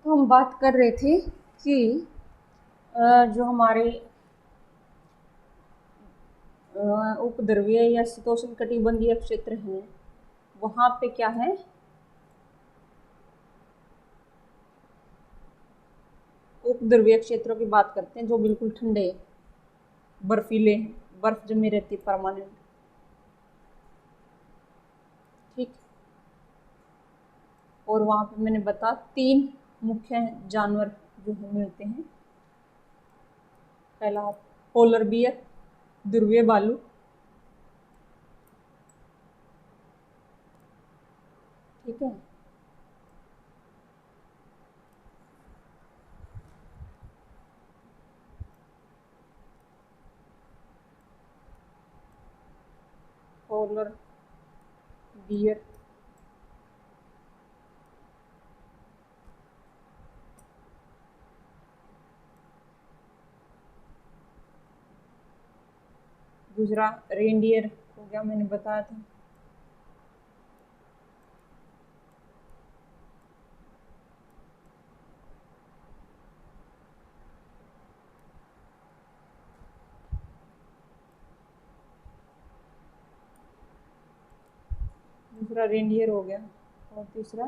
तो हम बात कर रहे थे कि जो हमारे उपद्रवीय या शीतोष्ण कटिबंधीय क्षेत्र हैं वहाँ पे क्या है, उपद्रवीय क्षेत्रों की बात करते हैं जो बिल्कुल ठंडे बर्फीले, बर्फ जमी रहती है परमानेंट। ठीक, और वहाँ पे मैंने बता 3 मुख्य जानवर जो है मिलते हैं। पहला पोलर बियर, ध्रुवीय भालू, ठीक है, पोलर बियर, दूसरा रेनडियर हो गया, मैंने बताया था। दूसरा रेनडियर हो गया और तीसरा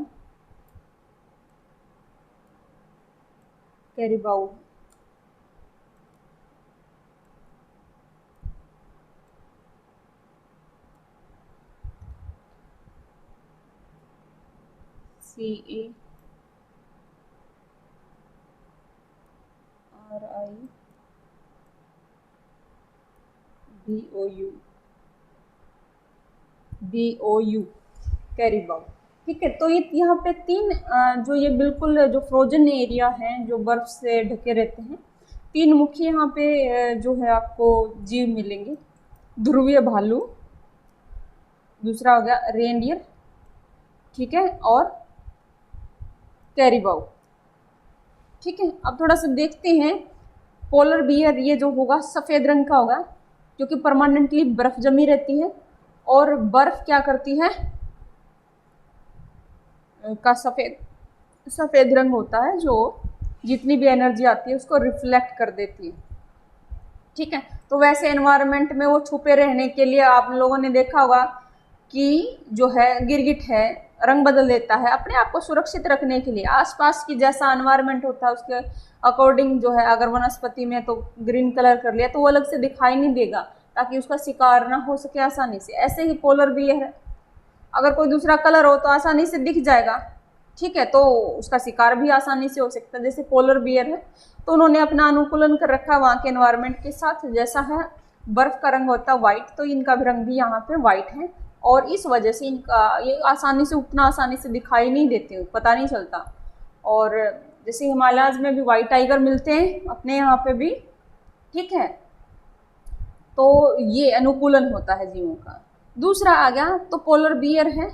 कैरिबाउ। CARIBOU, कैरिबाउ। ठीक है, तो ये यहाँ पे 3 जो ये बिल्कुल जो फ्रोजन एरिया है जो बर्फ से ढके रहते हैं, 3 मुख्य यहाँ पे जो है आपको जीव मिलेंगे। ध्रुवीय भालू, दूसरा हो गया रेनडियर, ठीक है, और कैरिबाउ। ठीक है, अब थोड़ा सा देखते हैं। पोलर बियर ये जो होगा सफ़ेद रंग का होगा क्योंकि परमानेंटली बर्फ जमी रहती है और बर्फ क्या करती है का सफ़ेद रंग होता है जो जितनी भी एनर्जी आती है उसको रिफ्लेक्ट कर देती है। ठीक है, तो वैसे एनवायरनमेंट में वो छुपे रहने के लिए आप लोगों ने देखा होगा कि जो है गिरगिट है रंग बदल देता है अपने आप को सुरक्षित रखने के लिए। आसपास की जैसा एनवायरनमेंट होता है उसके अकॉर्डिंग जो है, अगर वनस्पति में तो ग्रीन कलर कर लिया तो वो अलग से दिखाई नहीं देगा ताकि उसका शिकार ना हो सके आसानी से। ऐसे ही पोलर बियर है, अगर कोई दूसरा कलर हो तो आसानी से दिख जाएगा। ठीक है, तो उसका शिकार भी आसानी से हो सकता है। जैसे पोलर बियर है तो उन्होंने अपना अनुकूलन कर रखा है वहाँ के एनवायरनमेंट के साथ। जैसा है बर्फ का रंग होता है वाइट, तो इनका भी रंग भी यहाँ पे वाइट है और इस वजह से इनका ये आसानी से उतना आसानी से दिखाई नहीं देते, पता नहीं चलता। और जैसे हिमालयाज में भी वाइट टाइगर मिलते हैं अपने यहाँ पे भी। ठीक है, तो ये अनुकूलन होता है जीवों का। दूसरा आ गया तो पोलर बियर है,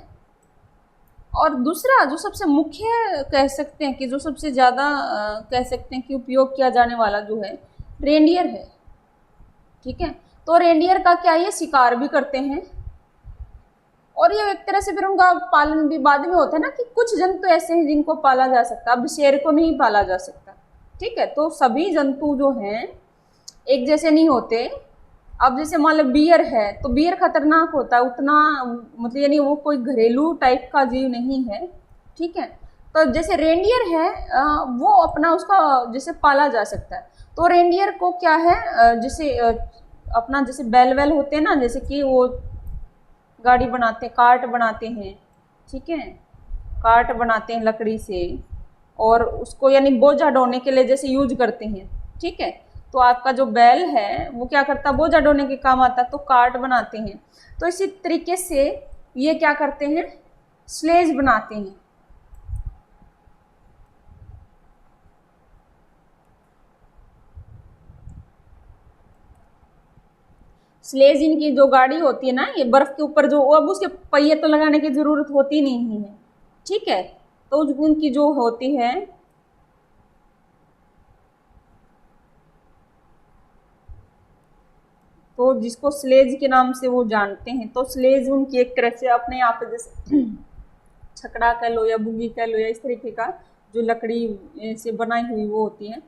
और दूसरा जो सबसे मुख्य कह सकते हैं कि जो सबसे ज़्यादा कह सकते हैं कि उपयोग किया जाने वाला जो है रेनडियर है। ठीक है, तो रेनडियर का क्या, ये शिकार भी करते हैं और ये एक तरह से फिर उनका पालन भी बाद में होता है ना, कि कुछ जंतु ऐसे हैं जिनको पाला जा सकता, अब शेर को नहीं पाला जा सकता। ठीक है, तो सभी जंतु जो हैं एक जैसे नहीं होते। अब जैसे मान लो बियर है तो बियर खतरनाक होता है उतना, मतलब यानी वो कोई घरेलू टाइप का जीव नहीं है। ठीक है, तो जैसे रेनडियर है वो अपना उसका जैसे पाला जा सकता है। तो रेनडियर को क्या है जैसे अपना जैसे बैल वैल होते हैं ना, जैसे कि वो गाड़ी बनाते हैं, कार्ट बनाते हैं। ठीक है, कार्ट बनाते हैं लकड़ी से और उसको यानी बोझा ढोने के लिए जैसे यूज करते हैं। ठीक है, तो आपका जो बैल है वो क्या करता है, बोझा ढोने के काम आता है, तो कार्ट बनाते हैं। तो इसी तरीके से ये क्या करते हैं, स्लेज बनाते हैं। स्लेज इनकी जो गाड़ी होती है ना, ये बर्फ के ऊपर जो, अब उसके पहिए तो लगाने की जरूरत होती नहीं है। ठीक है, तो उनकी जो होती है तो जिसको स्लेज के नाम से वो जानते हैं, तो स्लेज उनकी एक तरह से अपने आप जैसे छकड़ा कह लो या बुगी कह लो या इस तरीके का जो लकड़ी से बनाई हुई वो होती है,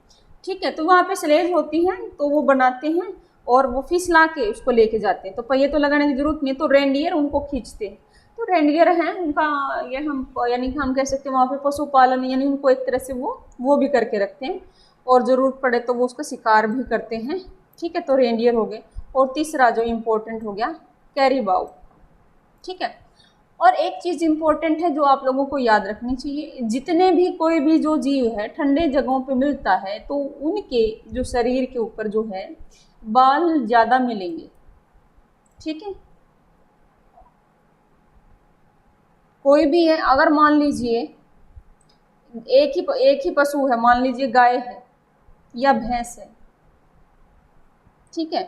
ठीक है। तो वहाँ पे स्लेज होती हैं, तो वो बनाते हैं और वो फिसला के उसको लेके जाते हैं। तो पहिए तो लगाने की जरूरत नहीं, तो रेंडियर उनको खींचते हैं। तो रेंडियर हैं उनका, ये हम यानी कि हम कह सकते हैं वहाँ पे पशुपालन, यानी उनको एक तरह से वो भी करके रखते हैं, और ज़रूरत पड़े तो वो उसका शिकार भी करते हैं, ठीक है। तो रेंडियर हो गए। और तीसरा जो इम्पोर्टेंट हो गया कैरीबाउ, ठीक है। और एक चीज़ इम्पोर्टेंट है जो आप लोगों को याद रखनी चाहिए, जितने भी कोई भी जो जीव है ठंडे जगहों पे मिलता है तो उनके जो शरीर के ऊपर जो है बाल ज़्यादा मिलेंगे, ठीक है। कोई भी है, अगर मान लीजिए एक ही पशु है, मान लीजिए गाय है या भैंस है, ठीक है।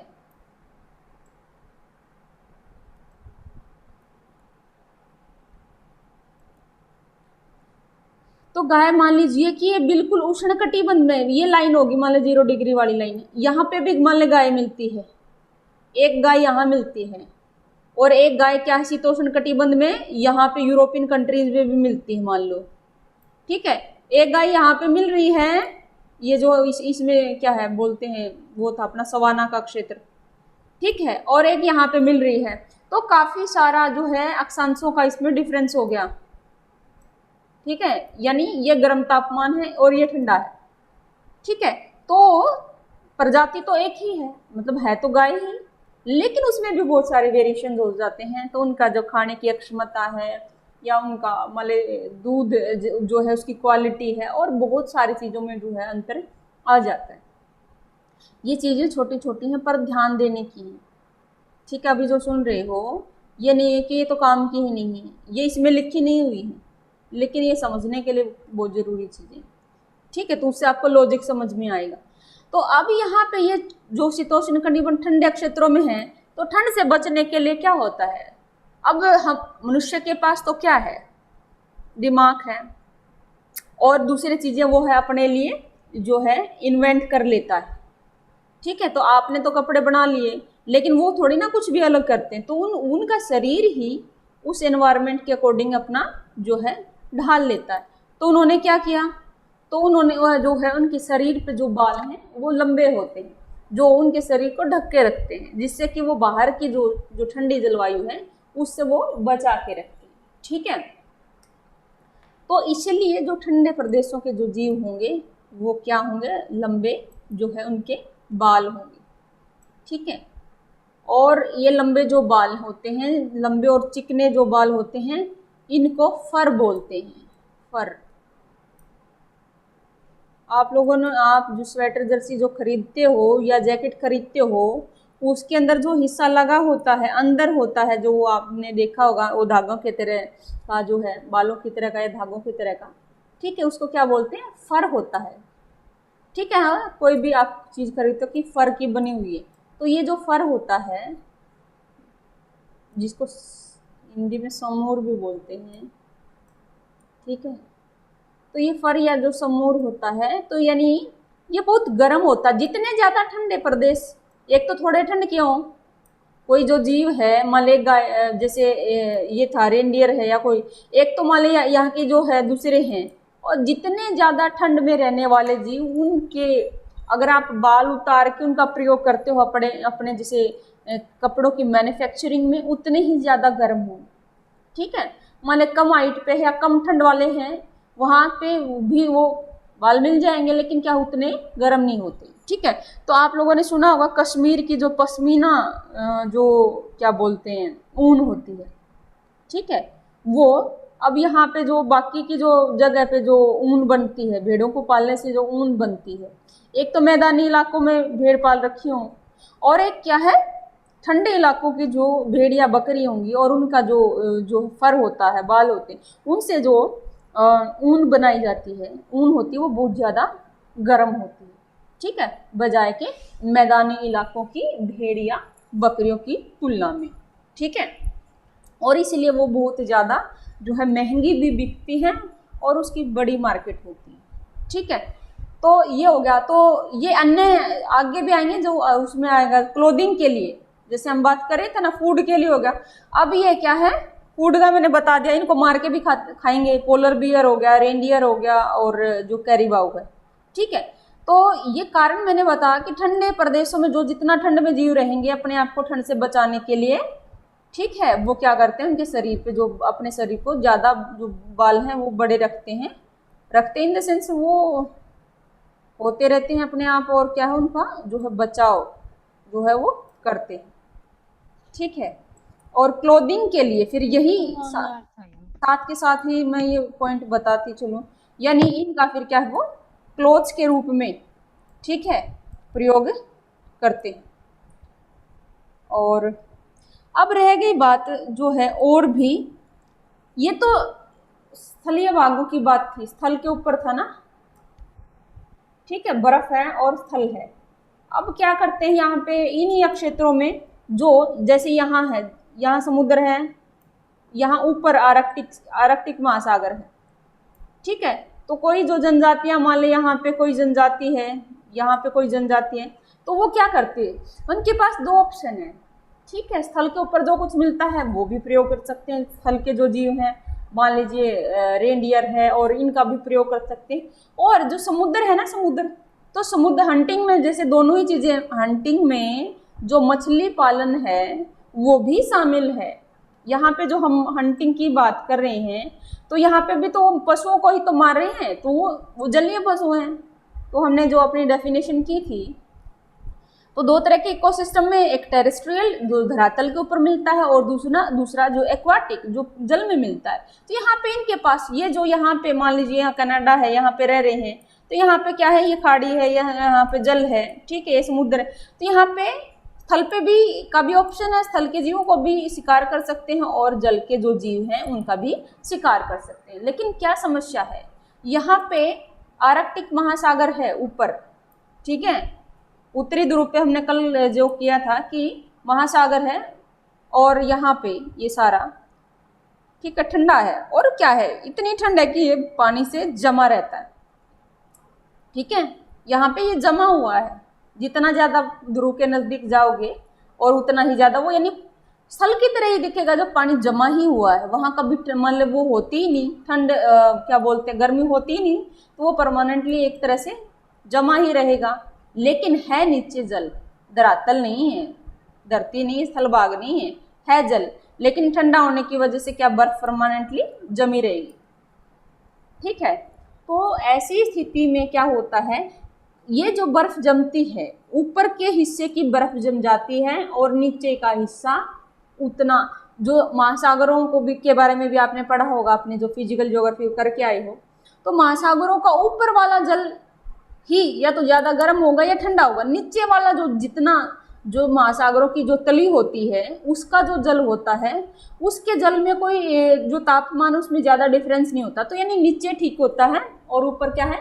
तो गाय मान लीजिए कि ये बिल्कुल उष्णकटिबंध में, ये लाइन होगी मान लीजिए 0 डिग्री वाली लाइन, यहाँ पे भी मान लीजिए गाय मिलती है, एक गाय यहाँ मिलती है, और एक गाय क्या है शीतोष्ण कटिबंध में, यहाँ पे यूरोपियन कंट्रीज में भी मिलती है मान लो, ठीक है। एक गाय यहाँ पे मिल रही है, ये जो इसमें क्या है बोलते हैं, वो था अपना सवाना का क्षेत्र, ठीक है, और एक यहाँ पे मिल रही है। तो काफी सारा जो है अक्षांशों का इसमें डिफरेंस हो गया, ठीक है। यानी ये गर्म तापमान है और ये ठंडा है, ठीक है। तो प्रजाति तो एक ही है, मतलब है तो गाय ही, लेकिन उसमें भी बहुत सारे वेरिएशन हो जाते हैं। तो उनका जो खाने की क्षमता है, या उनका मले दूध जो है उसकी क्वालिटी है, और बहुत सारी चीज़ों में जो है अंतर आ जाता है। ये चीज़ें छोटी छोटी हैं पर ध्यान देने की है, ठीक है। अभी जो सुन रहे हो ये नहीं है कि ये तो काम की ही नहीं है, ये इसमें लिखी नहीं हुई है, लेकिन ये समझने के लिए बहुत ज़रूरी चीज़ें, ठीक है। तो उससे आपको लॉजिक समझ में आएगा। तो अब यहाँ पे ये जो शीतोष्ण कटिबंध ठंडे क्षेत्रों में है, तो ठंड से बचने के लिए क्या होता है, अब हम मनुष्य के पास तो क्या है, दिमाग है, और दूसरी चीज़ें वो है अपने लिए जो है इन्वेंट कर लेता है, ठीक है। तो आपने तो कपड़े बना लिए, लेकिन वो थोड़ी ना कुछ भी अलग करते हैं, तो उनका शरीर ही उस एनवायरनमेंट के अकॉर्डिंग अपना जो है ढाल लेता है। तो उन्होंने क्या किया, तो उन्होंने जो है उनके शरीर पे जो बाल हैं वो लंबे होते हैं, जो उनके शरीर को ढक के रखते हैं, जिससे कि वो बाहर की जो ठंडी जलवायु है उससे वो बचा के रखते हैं, ठीक है। तो इसलिए जो ठंडे प्रदेशों के जो जीव होंगे वो क्या होंगे, लंबे जो है उनके बाल होंगे, ठीक है। और ये लंबे जो बाल होते हैं, लंबे और चिकने जो बाल होते हैं, इनको फर बोलते हैं, फर। आप लोगों ने, आप जो स्वेटर जर्सी जो खरीदते हो या जैकेट खरीदते हो, उसके अंदर जो हिस्सा लगा होता है, अंदर होता है, जो आपने देखा होगा वो धागों की तरह का जो है, बालों की तरह का या धागों की तरह का, ठीक है, उसको क्या बोलते हैं, फर होता है, ठीक है। हाँ, कोई भी आप चीज़ खरीदते हो कि फर की बनी हुई है, तो ये जो फर होता है, जिसको हिंदी में समूर भी बोलते हैं, ठीक है। तो ये फर या जो समूर होता है, तो यानी ये बहुत गर्म होता है। जितने ज़्यादा ठंडे प्रदेश, एक तो थोड़े ठंड क्यों, कोई जो जीव है मान ले गाय, जैसे ये था रेंडियर है, या कोई एक, तो मान ले यहाँ की जो है दूसरे हैं, और जितने ज़्यादा ठंड में रहने वाले जीव, उनके अगर आप बाल उतार के उनका प्रयोग करते हो अपने अपने जैसे कपड़ों की मैन्युफैक्चरिंग में, उतने ही ज़्यादा गर्म हो, ठीक है। मान ले कम हाइट पे है या कम ठंड वाले हैं, वहाँ पे भी वो बाल मिल जाएंगे, लेकिन क्या उतने गर्म नहीं होते, ठीक है। तो आप लोगों ने सुना होगा कश्मीर की जो पश्मीना जो क्या बोलते हैं ऊन होती है, ठीक है, वो अब यहाँ पे जो बाकी की जो जगह पे जो ऊन बनती है, भेड़ों को पालने से जो ऊन बनती है, एक तो मैदानी इलाकों में भेड़ पाल रखी हूँ, और एक क्या है ठंडे इलाकों की जो भेड़ या बकरी होंगी, और उनका जो जो फर होता है, बाल होते हैं, उनसे जो ऊन बनाई जाती है, ऊन होती है, वो बहुत ज़्यादा गर्म होती है, ठीक है, बजाय के मैदानी इलाकों की भेड़ या बकरियों की तुलना में, ठीक है। और इसलिए वो बहुत ज़्यादा जो है महंगी भी बिकती हैं, और उसकी बड़ी मार्केट होती है, ठीक है। तो ये हो गया। तो ये अन्य आगे भी आएंगे, जो उसमें आएगा क्लोथिंग के लिए, जैसे हम बात करें थे ना, फूड के लिए हो गया। अब ये क्या है, फूड का मैंने बता दिया, इनको मार के भी खाएंगे। पोलर बियर हो गया, रेनडियर हो गया, और जो कैरीबाउ है, ठीक है। तो ये कारण मैंने बताया कि ठंडे प्रदेशों में जो जितना ठंड में जीव रहेंगे, अपने आप को ठंड से बचाने के लिए, ठीक है, वो क्या करते हैं, उनके शरीर पे जो अपने शरीर को ज़्यादा जो बाल हैं वो बड़े रखते हैं, रखते इन द सेंस वो होते रहते हैं अपने आप, और क्या है उनका जो है बचाव जो है वो करते हैं, ठीक है। और क्लोथिंग के लिए फिर यही साथ के साथ ही मैं ये पॉइंट बताती चलूँ, यानी इनका फिर क्या है वो क्लोथ्स के रूप में, ठीक है, प्रयोग करते हैं। और अब रह गई बात जो है और भी, ये तो स्थलीय भागों की बात थी, स्थल के ऊपर था ना, ठीक है, बर्फ है और स्थल है। अब क्या करते हैं यहाँ पे इन्हीं क्षेत्रों में, जो जैसे यहाँ है, यहाँ समुद्र है, यहाँ ऊपर आर्कटिक महासागर है, ठीक है। तो कोई जो जनजातियां, मान ले यहाँ पे कोई जनजाति है, यहाँ पे कोई जनजाति है, तो वो क्या करते हैं, उनके पास दो ऑप्शन है, ठीक है। स्थल के ऊपर जो कुछ मिलता है वो भी प्रयोग कर सकते हैं, स्थल के जो जीव हैं, मान लीजिए रेनडियर है, और इनका भी प्रयोग कर सकते हैं। और जो समुद्र है ना, समुद्र, तो समुद्र हंटिंग में, जैसे दोनों ही चीजें, हंटिंग में जो मछली पालन है वो भी शामिल है। यहाँ पे जो हम हंटिंग की बात कर रहे हैं, तो यहाँ पे भी तो पशुओं को ही तो मार रहे हैं, तो वो जलीय पशु हैं। तो हमने जो अपनी डेफिनेशन की थी, तो दो तरह के इकोसिस्टम में, एक टेरेस्ट्रियल जो धरातल के ऊपर मिलता है, और दूसरा जो एक्वाटिक जो जल में मिलता है। तो यहाँ पे इनके पास ये जो यहाँ पे मान लीजिए यहाँ कनाडा है, यहाँ पे रह रहे हैं, तो यहाँ पे क्या है, ये खाड़ी है, यहाँ पे जल है, ठीक है, ये समुद्र है। तो यहाँ पे स्थल पे भी का भी ऑप्शन है, स्थल के जीवों को भी शिकार कर सकते हैं, और जल के जो जीव हैं उनका भी शिकार कर सकते हैं। लेकिन क्या समस्या है, यहाँ पे आर्कटिक महासागर है ऊपर, ठीक है, उत्तरी ध्रुव पे हमने कल जो किया था कि महासागर है, और यहाँ पे ये सारा, ठीक है, ठंडा है, और क्या है, इतनी ठंड है कि ये पानी से जमा रहता है, ठीक है। यहाँ पे ये जमा हुआ है, जितना ज्यादा ध्रुव के नजदीक जाओगे और उतना ही ज्यादा वो, यानी स्थल की तरह ही दिखेगा, जो पानी जमा ही हुआ है, वहां कभी मतलब वो होती ही नहीं ठंड, क्या बोलते हैं, गर्मी होती ही नहीं, तो वो परमानेंटली एक तरह से जमा ही रहेगा। लेकिन है नीचे जल, धरातल नहीं है, धरती नहीं, स्थल भाग नहीं है जल, लेकिन ठंडा होने की वजह से क्या बर्फ परमानेंटली जमी रहेगी, ठीक है। तो ऐसी स्थिति में क्या होता है, ये जो बर्फ जमती है, ऊपर के हिस्से की बर्फ जम जाती है, और नीचे का हिस्सा उतना, जो महासागरों को भी के बारे में भी आपने पढ़ा होगा, अपने जो फिजिकल ज्योग्राफी करके आए हो, तो महासागरों का ऊपर वाला जल ही या तो ज्यादा गर्म होगा या ठंडा होगा, नीचे वाला जो जितना जो महासागरों की जो तली होती है उसका जो जल होता है, उसके जल में कोई जो तापमान उसमें ज्यादा डिफरेंस नहीं होता, तो यानी नीचे ठीक होता है, और ऊपर क्या है,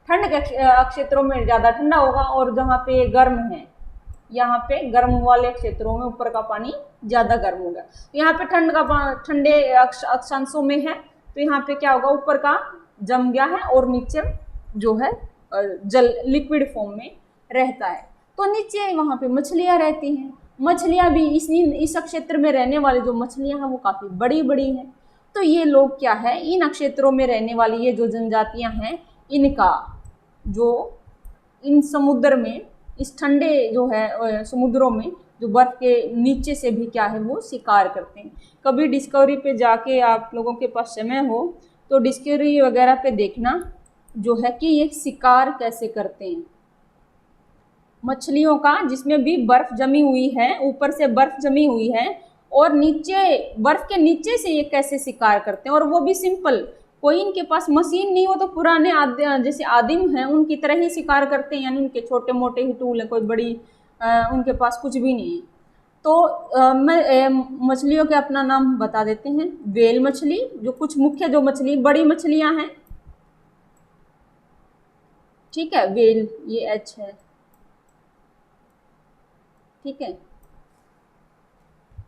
ठंड के क्षेत्रों में ज्यादा ठंडा होगा, और जहाँ पे गर्म है, यहाँ पे गर्म वाले क्षेत्रों में ऊपर का पानी ज्यादा गर्म होगा। यहाँ पे ठंडे अक्षांशों में है, तो यहाँ पे क्या होगा, ऊपर का जम गया है, और नीचे जो है जल लिक्विड फॉर्म में रहता है। तो नीचे वहाँ पे मछलियाँ रहती हैं, मछलियाँ भी इस क्षेत्र में रहने वाली जो मछलियाँ हैं वो काफ़ी बड़ी बड़ी हैं। तो ये लोग क्या है, इन क्षेत्रों में रहने वाली ये जो जनजातियाँ हैं, इनका जो इन समुद्र में, इस ठंडे जो है समुद्रों में जो बर्फ के नीचे से भी क्या है वो शिकार करते हैं। कभी डिस्कवरी पे जाके आप लोगों के पास समय हो तो डिस्कवरी वगैरह पे देखना जो है कि ये शिकार कैसे करते हैं मछलियों का, जिसमें भी बर्फ जमी हुई है, ऊपर से बर्फ जमी हुई है, और नीचे बर्फ के नीचे से ये कैसे शिकार करते हैं, और वो भी सिंपल, कोई इनके पास मशीन नहीं हो, तो पुराने जैसे आदिम हैं उनकी तरह ही शिकार करते हैं, यानी उनके छोटे मोटे ही टूल है, कोई बड़ी उनके पास कुछ भी नहीं है। तो मैं मछलियों के अपना नाम बता देते हैं। वेल मछली, जो कुछ मुख्य जो मछली बड़ी मछलियां हैं, ठीक है, वेल ये एच है, ठीक है।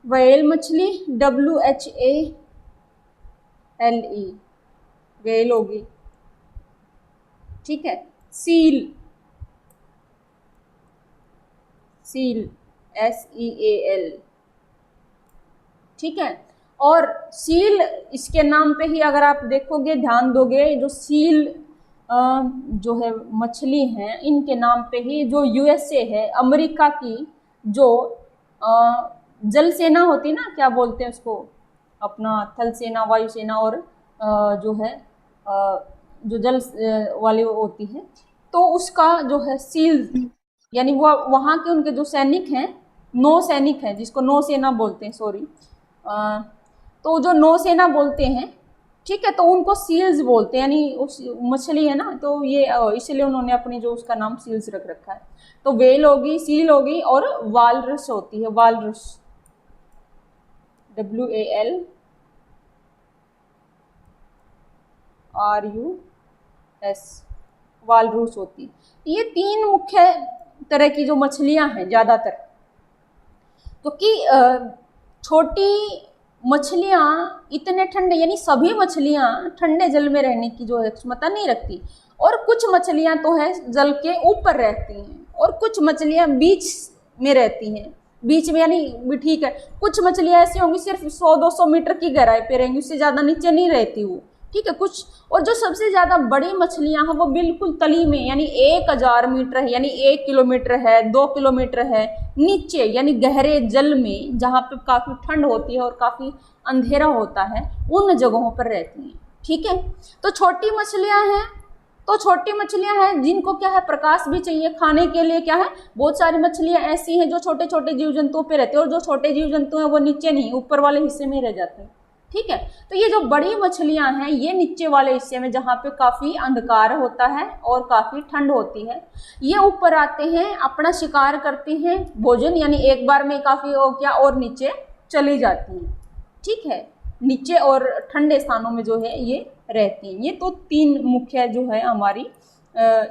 व्हेल मछली WHALE, व्हेल होगी, ठीक है। सील SEAL, ठीक है। और सील, इसके नाम पे ही अगर आप देखोगे, ध्यान दोगे, जो सील जो है मछली हैं, इनके नाम पे ही जो यूएसए है, अमेरिका की जो जल सेना होती ना, क्या बोलते हैं उसको, अपना थल सेना, वायु सेना और जो है जो जल वाली होती है, तो उसका जो है सील, यानी वो वहाँ के उनके जो सैनिक हैं, नौ सैनिक हैं, जिसको नौसेना बोलते हैं, सॉरी, तो जो नौसेना बोलते हैं, ठीक है, तो उनको सील्स बोलते हैं, यानी उस मछली है ना, तो ये इसलिए उन्होंने अपनी जो उसका नाम सील्स रख रखा है। तो वेल होगी, सील होगी, और वालरस होती है, वालरस, WALRUS, वालरूस होती। ये तीन मुख्य तरह की जो मछलियां हैं ज़्यादातर, क्योंकि छोटी मछलियां इतने ठंडे, यानी सभी मछलियां ठंडे जल में रहने की जो है क्षमता नहीं रखती, और कुछ मछलियां तो है जल के ऊपर रहती हैं, और कुछ मछलियां बीच में रहती हैं, बीच में यानी भी ठीक है, कुछ मछलियां ऐसी होंगी सिर्फ 100-200 मीटर की गहराई पे रहेंगी, उससे ज़्यादा नीचे नहीं रहती वो, ठीक है, कुछ। और जो सबसे ज़्यादा बड़ी मछलियां हैं वो बिल्कुल तली में, यानी 1000 मीटर है, यानी 1 किलोमीटर है, 2 किलोमीटर है नीचे, यानी गहरे जल में, जहाँ पे काफ़ी ठंड होती है और काफ़ी अंधेरा होता है, उन जगहों पर रहती हैं, ठीक है। तो छोटी मछलियां हैं, तो छोटी मछलियां हैं जिनको क्या है, प्रकाश भी चाहिए खाने के लिए, क्या है, बहुत सारी मछलियां ऐसी हैं जो छोटे छोटे जीव जंतुओं पे रहते हैं, और जो छोटे जीव जंतु हैं वो नीचे नहीं, ऊपर वाले हिस्से में रह जाते हैं, ठीक है। तो ये जो बड़ी मछलियां हैं ये नीचे वाले हिस्से में, जहाँ पे काफ़ी अंधकार होता है और काफ़ी ठंड होती है, ये ऊपर आते हैं, अपना शिकार करती हैं, भोजन, यानी एक बार में काफ़ी हो गया, और नीचे चली जाती हैं, ठीक है, नीचे और ठंडे स्थानों में जो है ये रहती हैं। ये तो तीन मुख्य जो है हमारी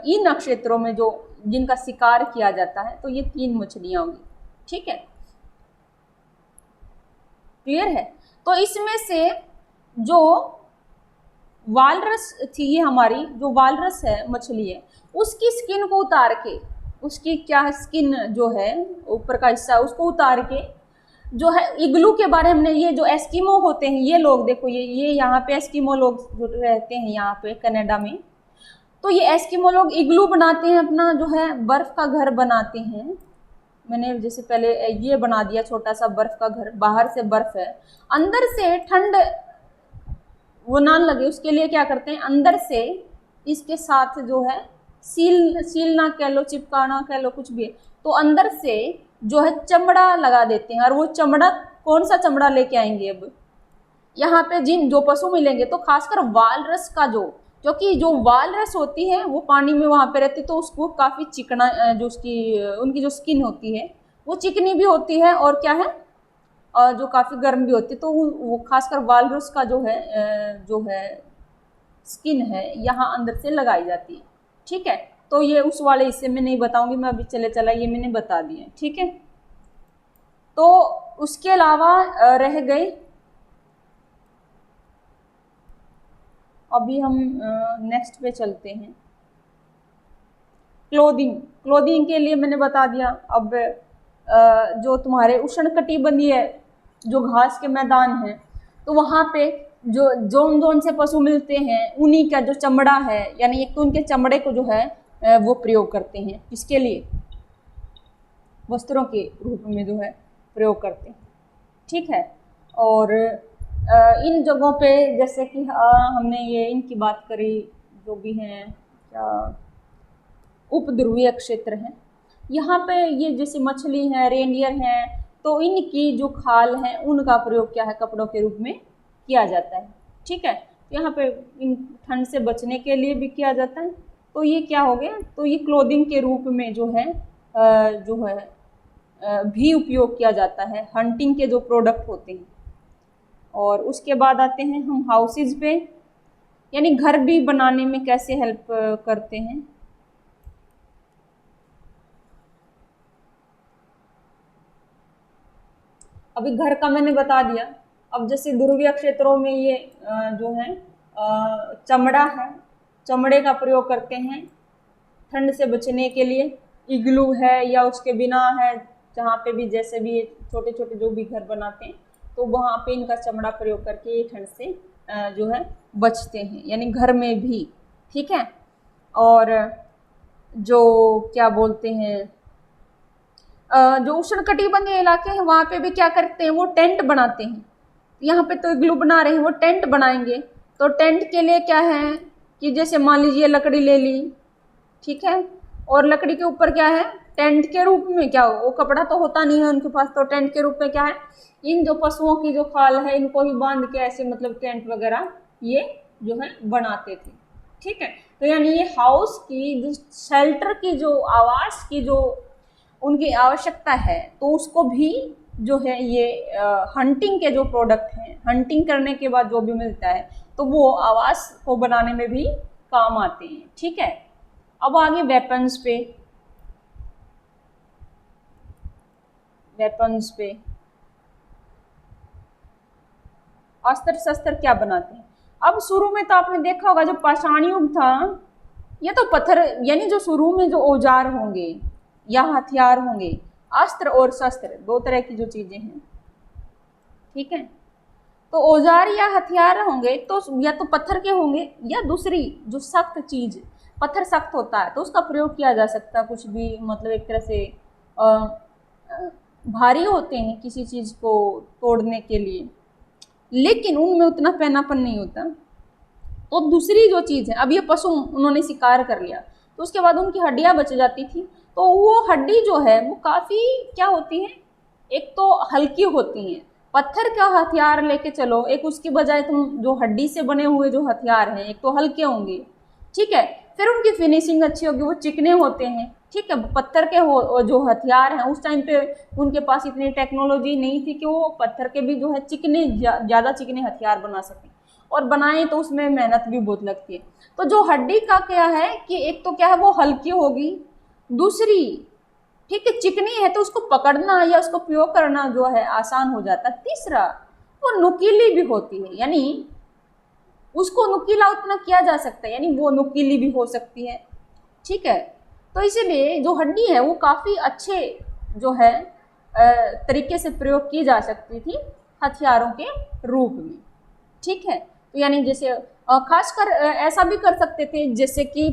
इन क्षेत्रों में जो जिनका शिकार किया जाता है, तो ये तीन मछलियाँ होंगी, ठीक है, क्लियर है। तो इसमें से जो वालरस थी, ये हमारी जो वालरस है मछली है, उसकी स्किन को उतार के, उसकी क्या स्किन जो है ऊपर का हिस्सा उसको उतार के, जो है इग्लू के बारे में, ये जो एस्किमो होते हैं ये लोग, देखो ये यहाँ पे एस्किमो लोग जो रहते हैं यहाँ पे कनाडा में, तो ये एस्किमो लोग इग्लू बनाते हैं, अपना जो है बर्फ़ का घर बनाते हैं। मैंने जैसे पहले ये बना दिया छोटा सा बर्फ़ का घर, बाहर से बर्फ़ है, अंदर से ठंड वो ना लगे उसके लिए क्या करते हैं, अंदर से इसके साथ जो है सील ना कह लो, चिपकाना कह लो, कुछ भी है, तो अंदर से जो है चमड़ा लगा देते हैं। और वो चमड़ा, कौन सा चमड़ा लेके आएंगे अब यहाँ पे, जिन जो पशु मिलेंगे, तो खासकर वालरस का क्योंकि जो वालरस होती है वो पानी में वहाँ पे रहती है, तो उसको काफ़ी चिकना, जो उसकी उनकी जो स्किन होती है वो चिकनी भी होती है, और क्या है, और जो काफ़ी गर्म भी होती है, तो वो खासकर वालरस का जो है स्किन है यहाँ अंदर से लगाई जाती है, ठीक है। तो ये उस वाले हिस्से में नहीं बताऊंगी मैं अभी, चले चला ये मैंने बता दिया, ठीक है। तो उसके अलावा रह गए, अभी हम नेक्स्ट पे चलते हैं, क्लोथिंग के लिए मैंने बता दिया। अब जो तुम्हारे उष्णकटिबंधीय जो घास के मैदान हैं, तो वहाँ पे जो जोन से पशु मिलते हैं, उन्हीं का जो चमड़ा है, यानी एक तो उनके चमड़े को जो है वो प्रयोग करते हैं, इसके लिए वस्त्रों के रूप में जो है प्रयोग करते हैं, ठीक है। और इन जगहों पे जैसे कि हमने ये इनकी बात करी, जो भी हैं क्या उपध्रुवीय क्षेत्र हैं, यहाँ पे ये जैसे मछली है, रेंडियर हैं, तो इनकी जो खाल है उनका प्रयोग क्या है, कपड़ों के रूप में किया जाता है, ठीक है। यहाँ पे इन ठंड से बचने के लिए भी किया जाता है। तो ये क्या हो गया, तो ये क्लोथिंग के रूप में जो है भी उपयोग किया जाता है, हंटिंग के जो प्रोडक्ट होते हैं। और उसके बाद आते हैं हम हाउसेज पे, यानी घर भी बनाने में कैसे हेल्प करते हैं। अभी घर का मैंने बता दिया। अब जैसे ध्रुवीय क्षेत्रों में ये जो है चमड़ा है, चमड़े का प्रयोग करते हैं ठंड से बचने के लिए। इग्लू है या उसके बिना है, जहाँ पे भी जैसे भी छोटे छोटे जो भी घर बनाते हैं, तो वहाँ पे इनका चमड़ा प्रयोग करके ये ठंड से जो है बचते हैं, यानी घर में भी। ठीक है, और जो क्या बोलते हैं जो उष्णकटिबंधीय इलाके हैं वहाँ पे भी क्या करते हैं, वो टेंट बनाते हैं। यहाँ पे तो इग्लू बना रहे हैं, वो टेंट बनाएंगे। तो टेंट के लिए क्या है कि जैसे मान लीजिए लकड़ी ले ली, ठीक है, और लकड़ी के ऊपर क्या है, टेंट के रूप में क्या वो कपड़ा तो होता नहीं है उनके पास, तो टेंट के रूप में क्या है, इन जो पशुओं की जो खाल है इनको ही बांध के ऐसे मतलब टेंट वगैरह ये जो है बनाते थे। ठीक है, तो यानी ये हाउस की जो शेल्टर की जो आवास की जो उनकी आवश्यकता है, तो उसको भी जो है ये हंटिंग के जो प्रोडक्ट हैं, हंटिंग करने के बाद जो भी मिलता है तो वो आवास को बनाने में भी काम आते हैं। ठीक है, अब आगे वेपन्स पे। वेपन्स पे अस्त्र शस्त्र क्या बनाते हैं। अब शुरू में तो आपने देखा होगा जो पाषाण युग था, ये तो पत्थर, यानी जो शुरू में जो औजार होंगे या हथियार होंगे, अस्त्र और शस्त्र दो तरह की जो चीजें हैं। ठीक है, तो औजार या हथियार होंगे तो या तो पत्थर के होंगे या दूसरी जो सख्त चीज, पत्थर सख्त होता है तो उसका प्रयोग किया जा सकता है, कुछ भी मतलब एक तरह से भारी होते हैं किसी चीज को तोड़ने के लिए, लेकिन उनमें उतना पैनापन नहीं होता। तो दूसरी जो चीज़ है, अब ये पशु उन्होंने शिकार कर लिया तो उसके बाद उनकी हड्डियां बच जाती थी, तो वो हड्डी जो है वो काफ़ी क्या होती है, एक तो हल्की होती हैं। पत्थर का हथियार लेके चलो, एक उसकी बजाय तुम जो हड्डी से बने हुए जो हथियार हैं एक तो हल्के होंगे, ठीक है, फिर उनकी फिनिशिंग अच्छी होगी, वो चिकने होते हैं। ठीक है, पत्थर के जो हथियार हैं उस टाइम पे उनके पास इतनी टेक्नोलॉजी नहीं थी कि वो पत्थर के भी जो है चिकने ज़्यादा चिकने हथियार बना सकें, और बनाए तो उसमें मेहनत भी बहुत लगती है। तो जो हड्डी का क्या है कि एक तो क्या है वो हल्की होगी, दूसरी ठीक है चिकनी है तो उसको पकड़ना या उसको प्रयोग करना जो है आसान हो जाता है, तीसरा वो नुकीली भी होती है, यानी उसको नुकीला उतना किया जा सकता है, यानी वो नुकीली भी हो सकती है। ठीक है, तो इसीलिए जो हड्डी है वो काफ़ी अच्छे जो है तरीके से प्रयोग की जा सकती थी हथियारों के रूप में। ठीक है, तो यानी जैसे खासकर ऐसा भी कर सकते थे जैसे कि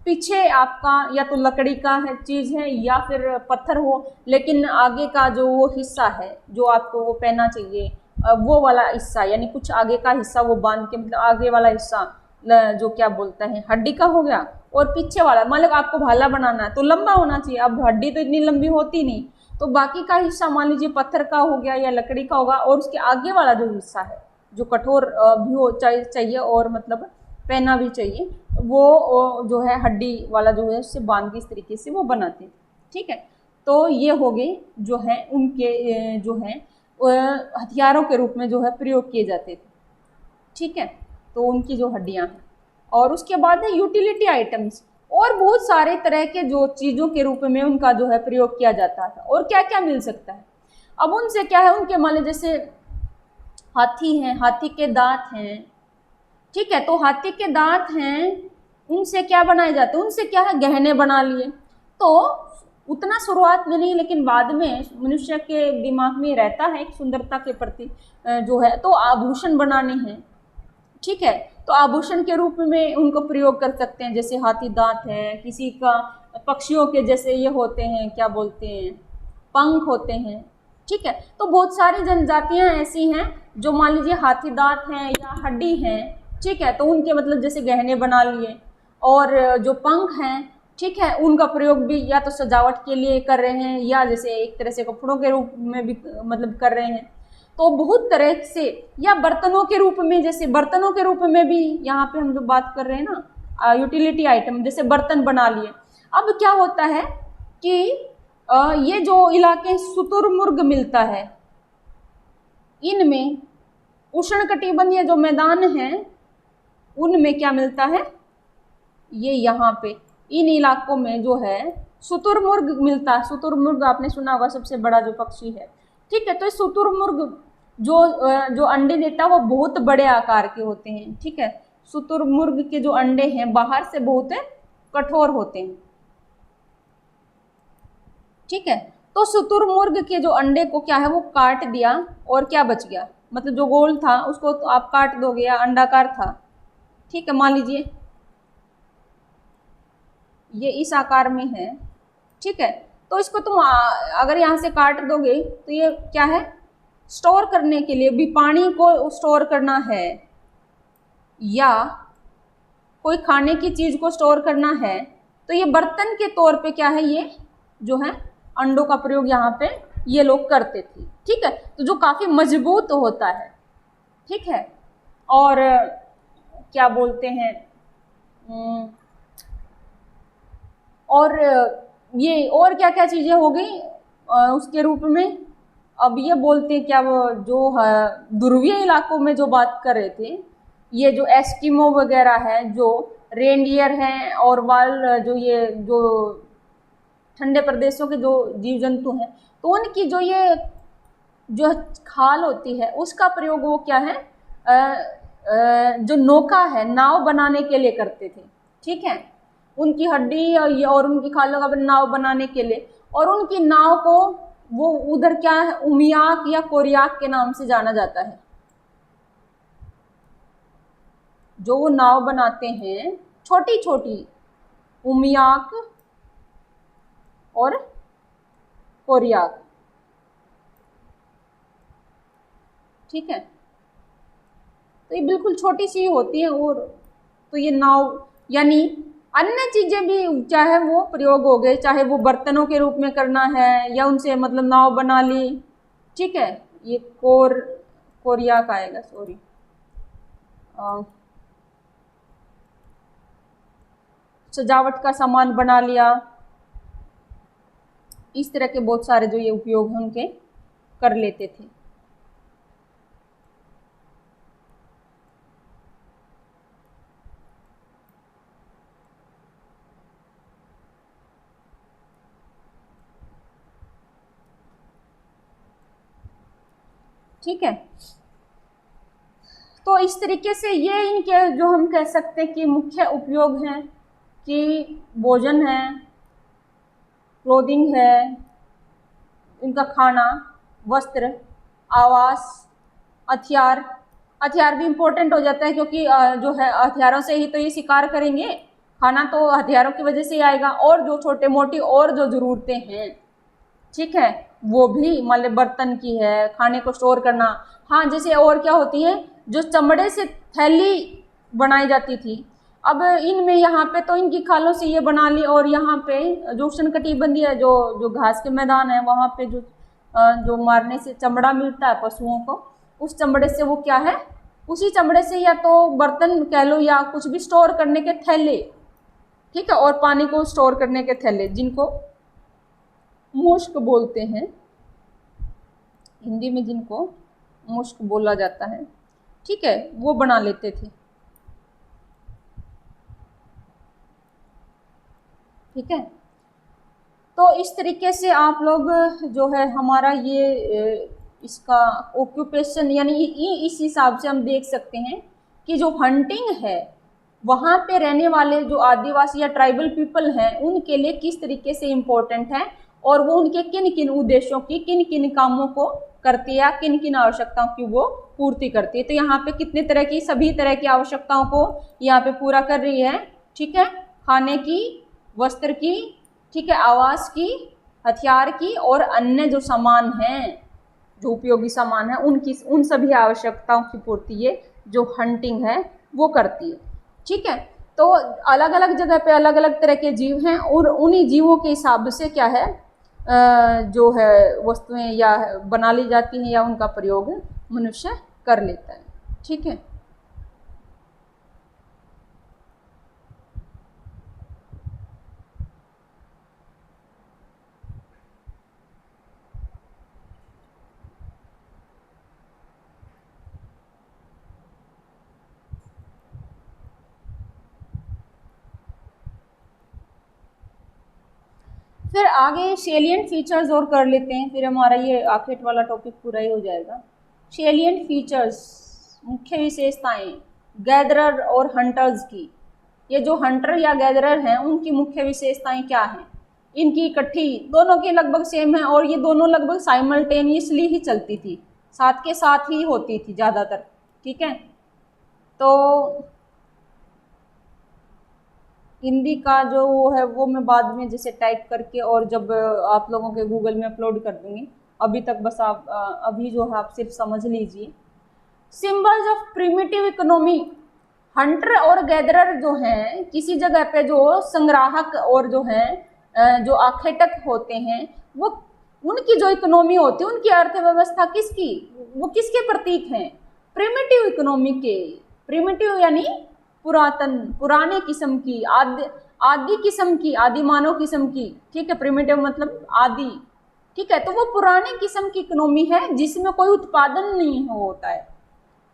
पीछे आपका या तो लकड़ी का है चीज़ है या फिर पत्थर हो, लेकिन आगे का जो वो हिस्सा है जो आपको वो पहनना चाहिए वो वाला हिस्सा, यानी कुछ आगे का हिस्सा वो बांध के, मतलब आगे वाला हिस्सा जो क्या बोलते हैं हड्डी का हो गया, और पीछे वाला मतलब आपको भाला बनाना है तो लंबा होना चाहिए। अब हड्डी तो इतनी लंबी होती नहीं, तो बाकी का हिस्सा मान लीजिए पत्थर का हो गया या लकड़ी का होगा, और उसके आगे वाला जो हिस्सा है जो कठोर भी हो चाहिए और मतलब पहना भी चाहिए, वो जो है हड्डी वाला जो है उससे बांध के इस तरीके से वो बनाते हैं। ठीक है, तो ये हो गए जो है उनके जो है हथियारों के रूप में जो है प्रयोग किए जाते थे। ठीक है, तो उनकी जो हड्डियां हैं, और उसके बाद है यूटिलिटी आइटम्स, और बहुत सारे तरह के जो चीज़ों के रूप में उनका जो है प्रयोग किया जाता था। और क्या क्या मिल सकता है, अब उनसे क्या है, उनके मान लीजिए जैसे हाथी हैं, हाथी के दांत हैं। ठीक है, तो हाथी के दांत हैं, उनसे क्या बनाए जाते हैं, उनसे क्या है गहने बना लिए। तो उतना शुरुआत में नहीं, लेकिन बाद में मनुष्य के दिमाग में रहता है एक सुंदरता के प्रति जो है, तो आभूषण बनाने हैं। ठीक है, तो आभूषण के रूप में उनको प्रयोग कर सकते हैं, जैसे हाथी दांत है, किसी का पक्षियों के जैसे ये होते हैं क्या बोलते हैं पंख होते हैं। ठीक है, तो बहुत सारी जनजातियां ऐसी हैं जो मान लीजिए हाथी दांत हैं या हड्डी हैं, ठीक है, तो उनके मतलब जैसे गहने बना लिए, और जो पंख हैं ठीक है उनका प्रयोग भी या तो सजावट के लिए कर रहे हैं या जैसे एक तरह से कपड़ों के रूप में भी मतलब कर रहे हैं। तो बहुत तरह से, या बर्तनों के रूप में, जैसे बर्तनों के रूप में भी यहाँ पे हम जो बात कर रहे हैं ना यूटिलिटी आइटम, जैसे बर्तन बना लिए। अब क्या होता है कि ये जो इलाके शुतुरमुर्ग मिलता है, इनमें उष्णकटिबंधीय जो मैदान हैं उनमें क्या मिलता है, ये यहाँ पे इन इलाकों में जो है शुतुरमुर्ग मिलता है। शुतुरमुर्ग आपने सुना होगा, सबसे बड़ा जो पक्षी है। ठीक है, तो शुतुरमुर्ग जो अंडे देता है वो बहुत बड़े आकार के होते हैं। ठीक है, शुतुरमुर्ग के जो अंडे हैं बाहर से बहुत कठोर होते हैं। ठीक है, तो शुतुरमुर्ग के जो अंडे को क्या है वो काट दिया और क्या बच गया, मतलब जो गोल था उसको तो आप काट दोगे या अंडाकार था, ठीक है, मान लीजिए ये इस आकार में है, ठीक है, तो इसको तुम अगर यहाँ से काट दोगे तो ये क्या है, स्टोर करने के लिए भी पानी को स्टोर करना है या कोई खाने की चीज को स्टोर करना है, तो ये बर्तन के तौर पे क्या है, ये जो है अंडों का प्रयोग यहाँ पे ये लोग करते थे, ठीक है, तो जो काफी मजबूत होता है, ठीक है। और क्या बोलते हैं, और ये और क्या क्या चीजें हो गई उसके रूप में। अब ये बोलते हैं क्या, वो जो ध्रुवीय इलाकों में जो बात कर रहे थे, ये जो एस्किमो वगैरह है, जो रेनडियर हैं और वाल जो ये जो ठंडे प्रदेशों के जो जीव जंतु हैं, तो उनकी जो ये जो खाल होती है उसका प्रयोग वो क्या है, जो नौका है, नाव बनाने के लिए करते थे, ठीक है, उनकी हड्डी और उनकी खालों का नाव बनाने के लिए, और उनकी नाव को वो उधर क्या है, उमियाक या कोरियाक के नाम से जाना जाता है। जो वो नाव बनाते हैं छोटी छोटी, उमियाक और कोरियाक, ठीक है, तो ये बिल्कुल छोटी सी होती है। और तो ये नाव यानी अन्य चीजें भी चाहे वो प्रयोग हो गए, चाहे वो बर्तनों के रूप में करना है या उनसे मतलब नाव बना ली, ठीक है, ये कोरिया का आएगा, सॉरी, सजावट का सामान बना लिया, इस तरह के बहुत सारे जो ये उपयोग है उनके कर लेते थे। ठीक है, तो इस तरीके से ये इनके जो हम कह सकते हैं कि मुख्य उपयोग हैं कि भोजन है, क्लोथिंग है, इनका खाना, वस्त्र, आवास, हथियार। हथियार भी इम्पोर्टेंट हो जाता है क्योंकि जो है हथियारों से ही तो ये शिकार करेंगे, खाना तो हथियारों की वजह से ही आएगा, और जो छोटे मोटी और जो ज़रूरतें हैं, ठीक है, वो भी मान ली बर्तन की है, खाने को स्टोर करना। हाँ, जैसे और क्या होती है, जो चमड़े से थैली बनाई जाती थी, अब इनमें यहाँ पे तो इनकी खालों से ये बना ली, और यहाँ पे जो उष्णकटिबंधीय जो जो घास के मैदान है वहाँ पे जो मारने से चमड़ा मिलता है पशुओं को, उस चमड़े से वो क्या है, उसी चमड़े से या तो बर्तन कह लो या कुछ भी स्टोर करने के थैले, ठीक है, और पानी को स्टोर करने के थैले, जिनको मुश्क बोलते हैं, हिंदी में जिनको मुश्क बोला जाता है, ठीक है, वो बना लेते थे। ठीक है, तो इस तरीके से आप लोग जो है हमारा ये इसका ऑक्यूपेशन यानी इस हिसाब से हम देख सकते हैं कि जो हंटिंग है वहाँ पे रहने वाले जो आदिवासी या ट्राइबल पीपल हैं उनके लिए किस तरीके से इम्पोर्टेंट है, और वो उनके किन किन उद्देश्यों की, किन किन कामों को करती है, किन किन आवश्यकताओं की वो पूर्ति करती है। तो यहाँ पे कितने तरह की, सभी तरह की आवश्यकताओं को यहाँ पे पूरा कर रही है, ठीक है, खाने की, वस्त्र की, ठीक है, आवास की, हथियार की, और अन्य जो सामान हैं, जो उपयोगी सामान है उनकी, उन सभी आवश्यकताओं की पूर्ति ये जो हंटिंग है वो करती है। ठीक है, तो अलग अलग जगह पे अलग अलग तरह के जीव हैं, और उन्हीं जीवों के हिसाब से क्या है जो है वस्तुएं या बना ली जाती हैं या उनका प्रयोग मनुष्य कर लेता है। ठीक है, फिर आगे सेलिएंट फीचर्स और कर लेते हैं, फिर हमारा ये आखिर वाला टॉपिक पूरा ही हो जाएगा। सेलिएंट फीचर्स, मुख्य विशेषताएं गैदरर और हंटर्स की। ये जो हंटर या गैदरर हैं उनकी मुख्य विशेषताएं क्या हैं, इनकी इकट्ठी दोनों की लगभग सेम है, और ये दोनों लगभग साइमल्टेनियसली ही चलती थी, साथ के साथ ही होती थी ज़्यादातर। ठीक है, तो हिंदी का जो वो है वो मैं बाद में जैसे टाइप करके और जब आप लोगों के गूगल में अपलोड कर दूंगी। अभी तक बस आप अभी जो है आप सिर्फ समझ लीजिए। Symbols of primitive economy, Hunter और गैदरर जो हैं किसी जगह पे जो संग्राहक और जो हैं जो आखेटक होते हैं, वो उनकी जो इकोनॉमी होती है, उनकी अर्थव्यवस्था किसकी, वो किसके प्रतीक हैं, प्रिमिटिव इकोनॉमी के। प्रिमिटिव यानी पुरातन, पुराने किस्म की, आदि किस्म की, आदि मानव किस्म की। ठीक है, प्रिमिटिव मतलब आदि। ठीक है, तो वो पुराने किस्म की इकोनॉमी है जिसमें कोई उत्पादन नहीं होता है।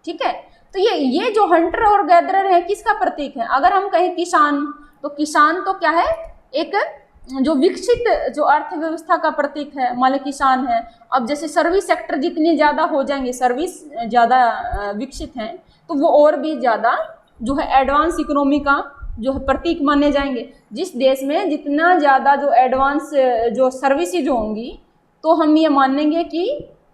ठीक है, तो ये जो हंटर और गैदरर है किसका प्रतीक है। अगर हम कहें किसान, तो किसान तो क्या है, एक जो विकसित जो अर्थव्यवस्था का प्रतीक है, मान लो किसान है। अब जैसे सर्विस सेक्टर जितनी ज़्यादा हो जाएंगे, सर्विस ज़्यादा विकसित हैं, तो वो और भी ज़्यादा जो है एडवांस इकोनॉमी का जो है प्रतीक माने जाएंगे। जिस देश में जितना ज़्यादा जो एडवांस जो सर्विसेज होंगी, तो हम ये मानेंगे कि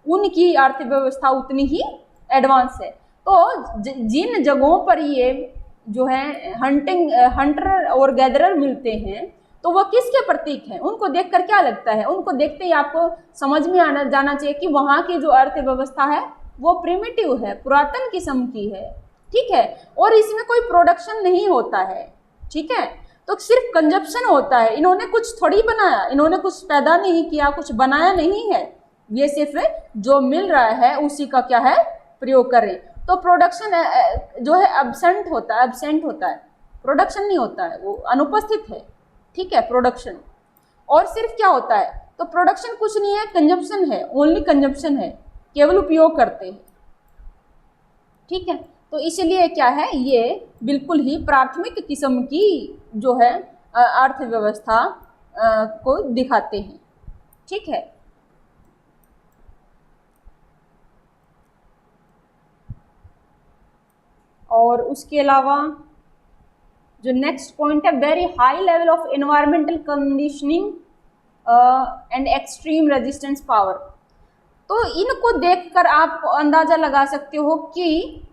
उनकी अर्थव्यवस्था उतनी ही एडवांस है। तो जिन जगहों पर ये जो है हंटर और गैदरर मिलते हैं, तो वो किसके प्रतीक हैं, उनको देखकर क्या लगता है, उनको देखते ही आपको समझ में जाना चाहिए कि वहाँ की जो अर्थव्यवस्था है वो प्रिमिटिव है, पुरातन किस्म की है। ठीक है, और इसमें कोई प्रोडक्शन नहीं होता है। ठीक है, तो सिर्फ कंजप्शन होता है। इन्होंने कुछ थोड़ी बनाया, इन्होंने कुछ पैदा नहीं किया, कुछ बनाया नहीं है, ये सिर्फ जो मिल रहा है उसी का क्या है प्रयोग करें। तो प्रोडक्शन जो है एब्सेंट होता है, प्रोडक्शन नहीं होता है, वो अनुपस्थित है। ठीक है, प्रोडक्शन। और सिर्फ क्या होता है, तो प्रोडक्शन कुछ नहीं है, कंजप्शन है, ओनली कंजप्शन है, केवल उपयोग करते हैं। ठीक है, तो इसलिए क्या है, ये बिल्कुल ही प्राथमिक किस्म की जो है अर्थव्यवस्था को दिखाते हैं। ठीक है, और उसके अलावा जो नेक्स्ट पॉइंट है, very high level of environmental conditioning and extreme resistance power. तो इनको देखकर आप अंदाजा लगा सकते हो कि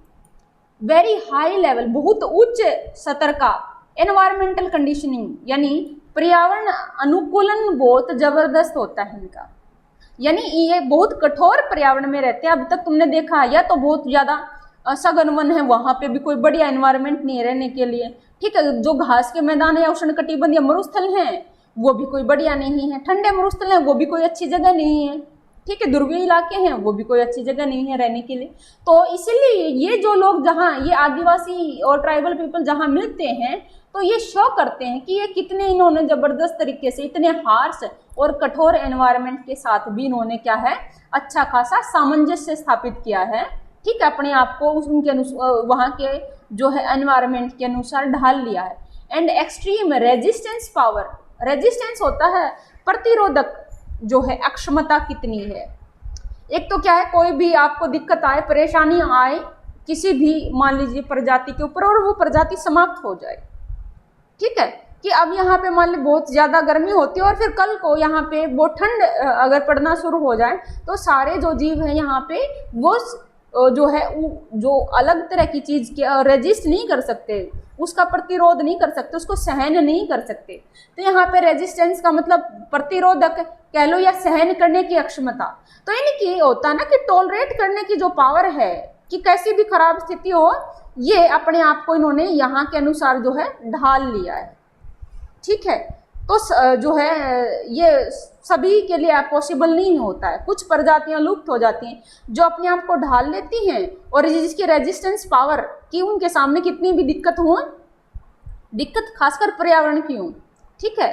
वेरी हाई लेवल, बहुत उच्च स्तर का एनवायरमेंटल कंडीशनिंग यानी पर्यावरण अनुकूलन बहुत जबरदस्त होता है इनका। यानी ये बहुत कठोर पर्यावरण में रहते हैं। अब तक तुमने देखा या तो बहुत ज़्यादा सघन वन है, वहाँ पे भी कोई बढ़िया एनवायरनमेंट नहीं है रहने के लिए। ठीक है, जो घास के मैदान है, उष्णकटिबंधीय मरुस्थल हैं, वो भी कोई बढ़िया नहीं है। ठंडे मरुस्थल हैं, वो भी कोई अच्छी जगह नहीं है। ठीक है, ध्रुवीय इलाके हैं, वो भी कोई अच्छी जगह नहीं है रहने के लिए। तो इसीलिए ये जो लोग जहाँ, ये आदिवासी और ट्राइबल पीपल जहाँ मिलते हैं, तो ये शो करते हैं कि ये कितने इन्होंने ज़बरदस्त तरीके से, इतने हार्श और कठोर एनवायरनमेंट के साथ भी इन्होंने क्या है, अच्छा खासा सामंजस्य स्थापित किया है। ठीक है, अपने आप को उनके वहाँ के जो है एनवायरनमेंट के अनुसार ढाल लिया है। And extreme resistance power, resistance होता है प्रतिरोधक जो है अक्षमता कितनी है। एक तो क्या है, कोई भी आपको दिक्कत आए, परेशानी आए किसी भी मान लीजिए प्रजाति के ऊपर, और वो प्रजाति समाप्त हो जाए। ठीक है, कि अब यहाँ पे मान ली बहुत ज़्यादा गर्मी होती है और फिर कल को यहाँ पे बहुत ठंड अगर पड़ना शुरू हो जाए, तो सारे जो जीव हैं यहाँ पे वो जो है जो अलग तरह की चीज़ के रेजिस्ट नहीं कर सकते, उसका प्रतिरोध नहीं कर सकते, उसको सहन नहीं कर सकते। तो यहाँ पे रेजिस्टेंस का मतलब प्रतिरोधक कह लो या सहन करने की अक्षमता। तो यानी कि होता है ना कि टॉलरेट करने की जो पावर है, कि कैसी भी खराब स्थिति हो, ये अपने आप को इन्होंने यहाँ के अनुसार जो है ढाल लिया है। ठीक है, तो जो है ये सभी के लिए पॉसिबल नहीं होता है। कुछ प्रजातियां लुप्त हो जाती हैं जो अपने आप को ढाल लेती हैं, और जिसकी रेजिस्टेंस पावर की उनके सामने कितनी भी दिक्कत हो, दिक्कत खासकर पर्यावरण की हो। ठीक है,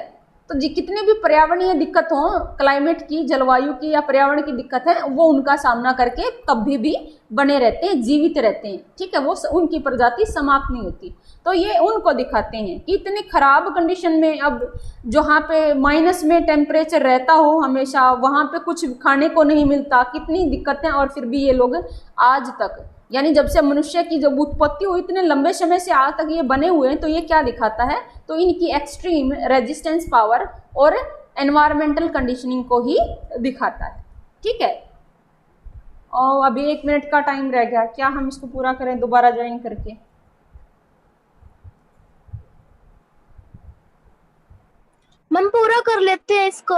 तो कितनी भी पर्यावरणीय दिक्कत हो, क्लाइमेट की, जलवायु की या पर्यावरण की दिक्कत है, वो उनका सामना करके कभी भी बने रहते हैं, जीवित रहते हैं। ठीक है, वो उनकी प्रजाति समाप्त नहीं होती। तो ये उनको दिखाते हैं कि इतनी खराब कंडीशन में, अब जहाँ पे माइनस में टेम्परेचर रहता हो हमेशा, वहाँ पे कुछ खाने को नहीं मिलता, कितनी दिक्कतें, और फिर भी ये लोग आज तक, यानी जब से मनुष्य की जब उत्पत्ति हुई, इतने लंबे समय से आज तक ये बने हुए हैं। तो ये क्या दिखाता है, तो इनकी एक्सट्रीम रेजिस्टेंस पावर और एनवायरमेंटल कंडीशनिंग को ही दिखाता है। ठीक है, और अभी 1 मिनट का टाइम रह गया, क्या हम इसको पूरा करें दोबारा ज्वाइन करके? मैम पूरा कर लेते हैं इसको।